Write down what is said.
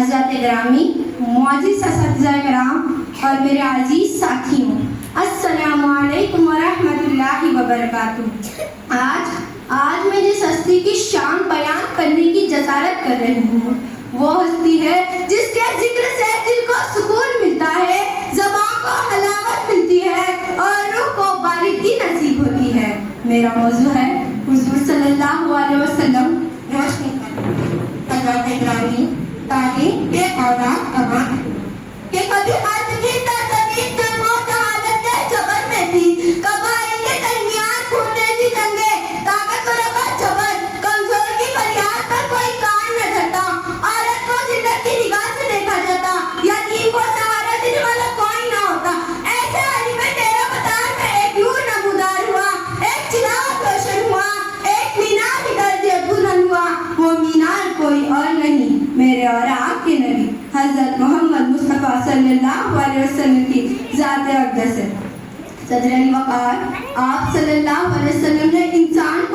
حضرات گرامی، معزز اساتذہ کرام اور میرے عزیز ساتھیوں، السلام علیکم ورحمۃ اللہ وبرکاتہ۔ آج میں جس ہستی کی شان بیان کرنے کی جسارت کر رہی ہوں وہ ہستی ہے جس کے ذکر سے دل کو سکون ملتا ہے، زبان کو حلاوت ملتی ہے اور روح کو بالغی نصیب ہوتی ہے۔ میرا موضوع ہے حضور صلی اللہ علیہ وسلم روشنی کا حضرات گرامی، تعلیم کے آداب امان کہ کبھی حد کی تزویر جنگوں حالت جبر میں تھی، قبائل کے درمیان خونیں تھی جنگیں، طاقتوروں کا جبر، کمزور کی فریاد پر کوئی کان نہ دھرتا، عورت کو ذلت کی نگاہ سے دیکھا جاتا، یتیم کو سہارا دینے والا کوئی نہ ہوتا۔ ایسے حال میں تیرا بتار میں ایک نور نمودار ہوا، ایک چراغ روشن ہوا، ایک مینار نکل دیا بلند ہوا، وہ مینار کوئی اور نہیں، میرے اور آپ کے نبی حضرت محمد مصطفیٰ صلی اللہ علیہ وسلم کی ذات اقدس ہے۔ صدر وقار آپ صلی اللہ علیہ وسلم نے انسان کو